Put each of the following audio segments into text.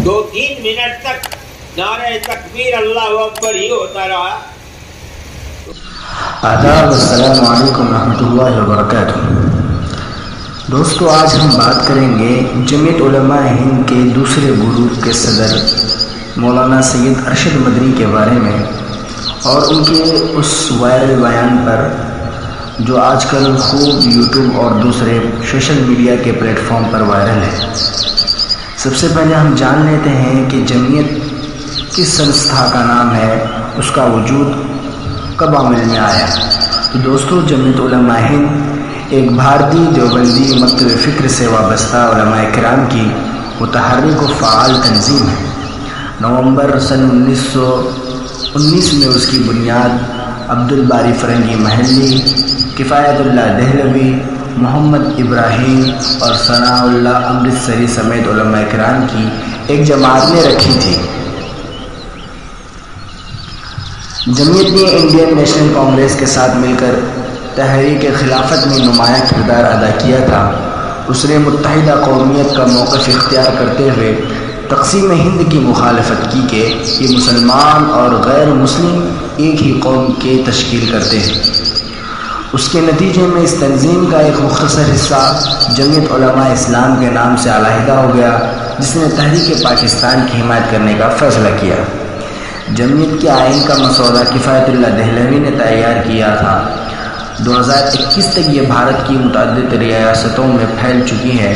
2-3 minute तक नारे तकबीर अल्लाहु अकबर ही होता रहा। आदाब, अस्सलामु अलैकुम रहमतुल्लाहि व बरकातुहू। दोस्तों, आज हम बात करेंगे जमीयत उलमा हिंद के दूसरे गुरु के सदर मौलाना सैयद अरशद मदनी के बारे में और उनके उस वायरल बयान पर जो आजकल खूब यूट्यूब और दूसरे सोशल मीडिया के प्लेटफॉर्म पर वायरल है। सबसे पहले हम जान लेते हैं कि जमीयत किस संस्था का नाम है, उसका वजूद कब अमल में आया। तो दोस्तों, जमीयत उलमा हिंद एक भारतीय देवबंदी मकतब फ़िक्र से वाबस्ता उलमाए किराम की मुतहर्रिक व फ़आल तंजीम है। नवंबर सन 1919 में उसकी बुनियाद अब्दुल बारी फ़रंगी महल्ली, किफ़ायतुल्लाह दहलवी, मोहम्मद इब्राहिम और सनाउल्लाह अमृतसरी समेत उलमाए किराम की एक जमात ने रखी थी। जमीयत ने इंडियन नेशनल कांग्रेस के साथ मिलकर तहरीक खिलाफत में नुमायां किरदार अदा किया था। उसने मुत्तहिदा कौमियत का मौक़िफ़ इख्तियार करते हुए तक़सीम हिंद की मुखालफत की कि ये मुसलमान और गैर मुस्लिम एक ही कौम के तश्कील करते हैं। उसके नतीजे में इस तंजीम का एक मुख्तसर हिस्सा जमीयत उलमा इस्लाम के नाम से अलहदा हो गया, जिसने तहरीक पाकिस्तान की हिमायत करने का फ़ैसला किया। जमीयत के आइन का मसौदा किफ़ायतुल्लाह दहलवी ने तैयार किया था। 2021 तक ये भारत की मुतअद्दिद रियासतों में फैल चुकी है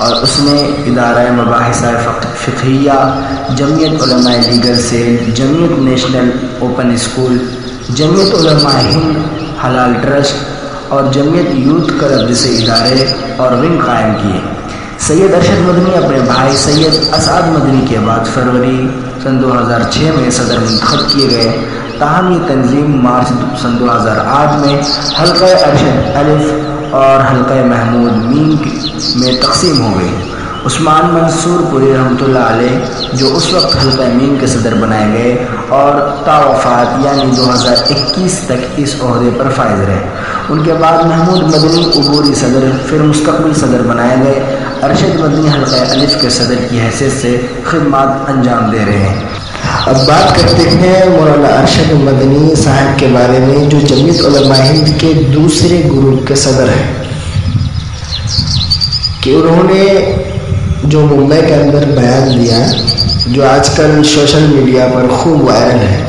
और उसने इदारा मबाहिसा फ़िक़हिया, Jamiat Ulama legal cell, Jamiat national open school, Jamiat Ulama Hind हलाल ट्रस्ट और जमीयत यूथ क्लब जैसे इदारे और विंग कायम किए। सैयद अरशद मदनी अपने भाई सैयद असद मदनी के बाद फरवरी सन 2006 में सदर मुंतखब किए गए। ताहम ये तंजीम मार्च सन 2008 में हल्का अरशद अलिफ और हल्का महमूद मीम में तकसीम हो गई। उस्मान मंसूर पुरी रहमतुल्लाह अलैह जो उस वक्त हल्का मीम के सदर बनाए गए और तावफ़ात यानी 2021 तक इस ओहदे पर फायज रहे। उनके बाद महमूद मदनी उबूरी सदर, फिर मुस्तक़बिल सदर बनाए गए। अरशद मदनी हल्का अलिफ के सदर की हैसियत से खिदमत अंजाम दे रहे हैं। अब बात करते हैं मौलाना अरशद मदनी साहब के बारे में, जो जमीयत उलमा हिंद के दूसरे गुरु के सदर हैं। कि उन्होंने जो मुंबई के अंदर बयान दिया, जो आजकल सोशल मीडिया पर खूब वायरल है,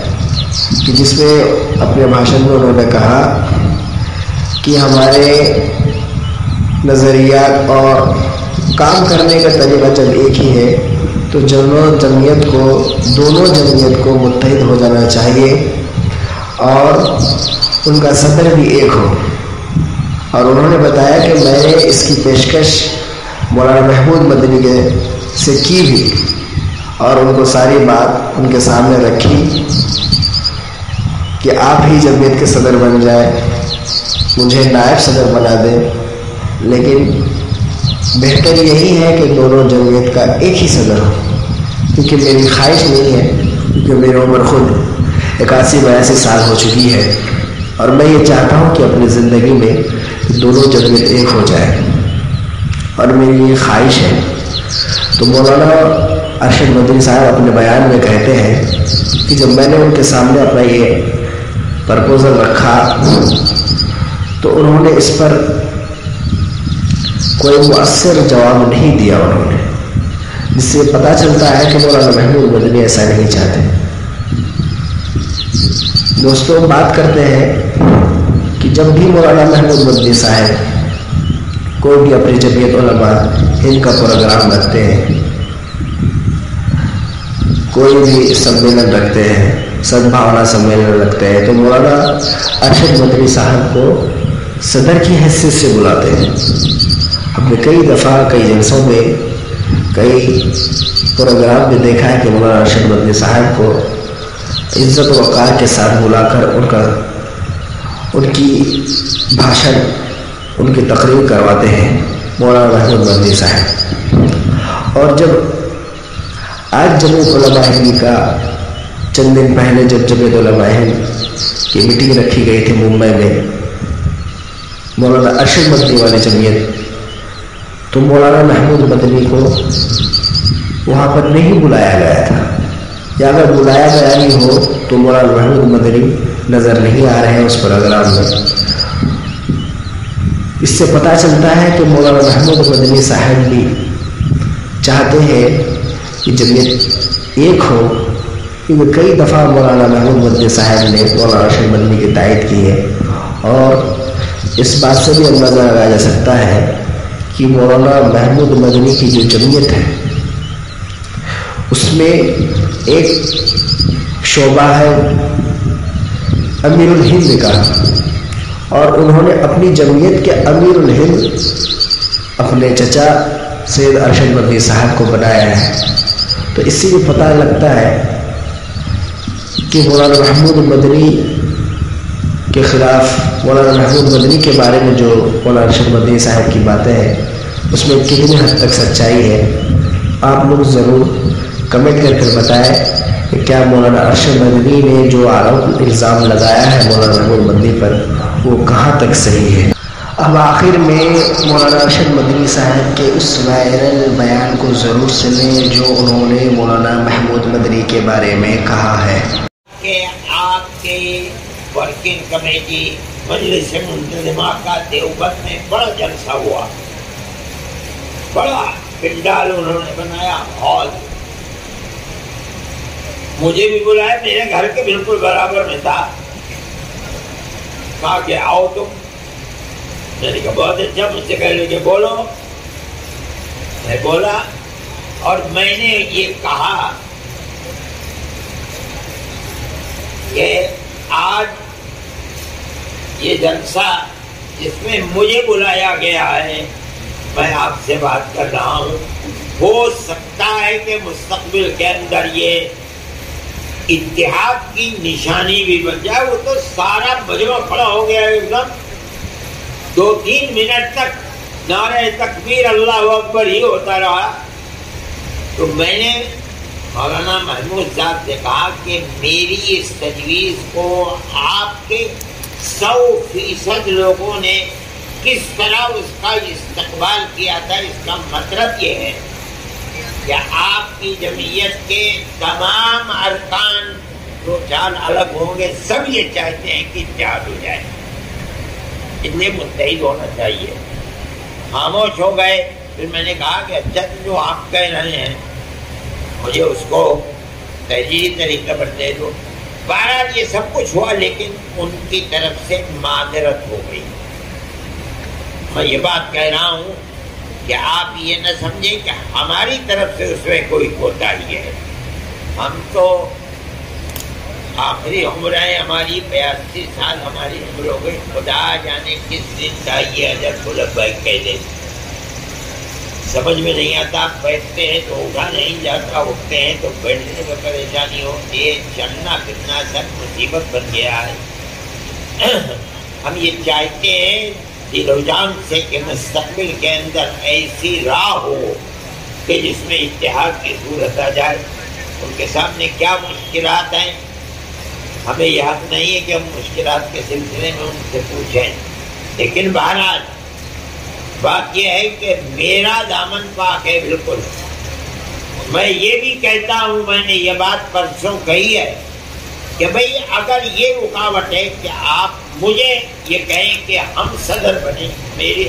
कि जिसमें अपने भाषण में उन्होंने कहा कि हमारे नज़रियात और काम करने का तरीका जब एक ही है तो दोनों जमीयत को मुत्तहिद हो जाना चाहिए और उनका सदर भी एक हो। और उन्होंने बताया कि मैंने इसकी पेशकश मौलाना महमूद मदनी से की भी और उनको सारी बात उनके सामने रखी कि आप ही जमीयत के सदर बन जाए, मुझे नायब सदर बना दें, लेकिन बेहतर यही है कि दोनों जमीयत का एक ही सदर हो, क्योंकि मेरी ख्वाहिश नहीं है, क्योंकि मेरी उम्र खुद 81-82 साल हो चुकी है और मैं ये चाहता हूँ कि अपनी ज़िंदगी में दोनों जमीयत एक हो जाए और मेरी ये ख्वाहिश है। तो मौलाना अरशद मदनी साहब अपने बयान में कहते हैं कि जब मैंने उनके सामने अपना ये प्रपोज़ल रखा तो उन्होंने इस पर कोई मुअस्सर जवाब नहीं दिया उन्होंने, जिससे पता चलता है कि मौलाना महमूद मदनी ऐसा नहीं चाहते। दोस्तों, बात करते हैं कि जब भी मौलाना महमूद मदनी साहब कोई भी अपनी जमीयत उलमा हिंद का प्रोग्राम रखते हैं, कोई भी सम्मेलन रखते हैं, सद्भावना सम्मेलन रखते हैं, तो मौलाना अरशद मदनी साहब को सदर की हैसियत से बुलाते हैं। हमने कई दफ़ा कई जलसों में कई प्रोग्राम में देखा है कि मौलाना अरशद मदनी साहब को इज़्ज़त व वक़ार के साथ बुलाकर उनकी भाषण, उनकी तकरीर करवाते हैं मौलाना महमूद मदनी साहब। और जब आज जमीयत उलमा हिंद का चंद दिन पहले जब जमीयत उलमा हिंद की मीटिंग रखी गई थी मुंबई में मौलाना अरशद मदनी वाली जमीयत, तो मौलाना महमूद मदनी को वहाँ पर नहीं बुलाया गया था, या अगर बुलाया गया ही हो तो मौलाना महमूद मदनी नज़र नहीं आ रहे हैं उस प्रोग्राम में। इससे पता चलता है कि मौलाना महमूद मदनी साहब भी चाहते हैं कि जमीयत एक हो, क्योंकि कई दफ़ा मौलाना महमूद मदनी साहब ने मौलाना अरशद मदनी की तायद की है। और इस बात से भी अंदाज़ा लगाया जा सकता है कि मौलाना महमूद मदनी की जो जमीयत है उसमें एक शोबा है अमीरुल हिंद का, और उन्होंने अपनी जमीयत के अमीरुल हिंद अपने चचा सैयद अरशद मदनी साहब को बनाया है। तो इससे भी पता लगता है कि मौलाना महमूद मदनी के ख़िलाफ़, मौलाना महमूद मदनी के बारे में जो मौलाना अरशद मदनी साहब की बातें हैं उसमें कितनी हद तक सच्चाई है। आप लोग ज़रूर कमेंट करके बताएं कि क्या मौलाना अरशद मदनी ने जो आरोप इल्ज़ाम लगाया है मौलाना महमूद मदनी पर वो कहाँ तक सही है। अब आखिर में मौलाना अरशद मदनी साहब के उस वायरल बयान को ज़रूर सुनें जो उन्होंने मौलाना महमूद मदनी के बारे में कहा है कि आपके वर्किंग कमेटी मजलिस मुंतज़िमा का देवबंद में बड़ा जलसा हुआ, बड़ा पिंडाल उन्होंने बनाया, हॉल। मुझे भी बुलाया, मेरे घर के बिल्कुल बराबर में था। कहा कि आओ तुम। मैंने कहा बहुत अच्छा, मुझसे कह लेके बोलो। मैं बोला और मैंने ये कहा कि आज ये जलसा जिसमें मुझे बुलाया गया है, मैं आपसे बात कर रहा हूँ। हो सकता है कि मुस्तकबिल के अंदर ये इत्तेहाद की निशानी भी बन जाए। वो तो सारा मजमा खड़ा हो गया एकदम। 2-3 मिनट तक नारे तकबीर अल्लाह अकबर ही होता रहा। तो मैंने मौलाना महमूद साहब से कहा कि मेरी इस तजवीज़ को आपके 100% लोगों ने किस तरह उसका इस्तकबाल किया था। इसका मतलब ये है कि आपकी जमीयत के तमाम अरकान जो चाल अलग होंगे, सब ये चाहते हैं कि इत्तेहाद हो जाए, इसलिए मुत्तहिद होना चाहिए। खामोश हो गए। फिर मैंने कहा कि अच्छा जो आप कह रहे हैं मुझे उसको तहजीरी तरीके पर दे दो। बहरहाल ये सब कुछ हुआ, लेकिन उनकी तरफ से माजरत हो गई। मैं ये बात कह रहा हूँ कि आप ये न समझें कि हमारी तरफ से उसमें कोई कोताही है। हम तो आखिरी उम्र है हमारी, 82 साल हमारी उम्र हो गई। खुदा जाने किस दिन चाहिए अजर गुलब भाई कह दे, समझ में नहीं आता। बैठते हैं तो उठा नहीं जाता, उठते हैं तो बैठने में परेशानी होती है। चलना फिरना सब मुसीबत बन गया है। हम ये चाहते हैं दिलोजान से कि मुस्तकबिल के अंदर ऐसी राह हो कि जिसमें इत्तेहाद की सूरत आ जाए। उनके सामने क्या मुश्किलात हैं, हमें याद नहीं है कि हम मुश्किलात के सिलसिले में उनसे पूछें। लेकिन बहरहाल बात यह है कि मेरा दामन पाक है बिल्कुल। मैं ये भी कहता हूँ, मैंने ये बात परसों कही है कि भाई अगर ये रुकावट है कि आप मुझे ये कहें कि हम सदर बने, मेरे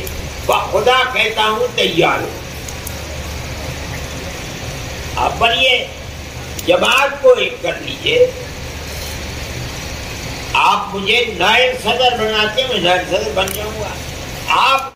खुदा कहता हूँ तैयार हो। आप बनिए, जमात को एक कर लीजिए। आप मुझे नायब सदर बनाते, मैं नायब सदर बन जाऊंगा। आप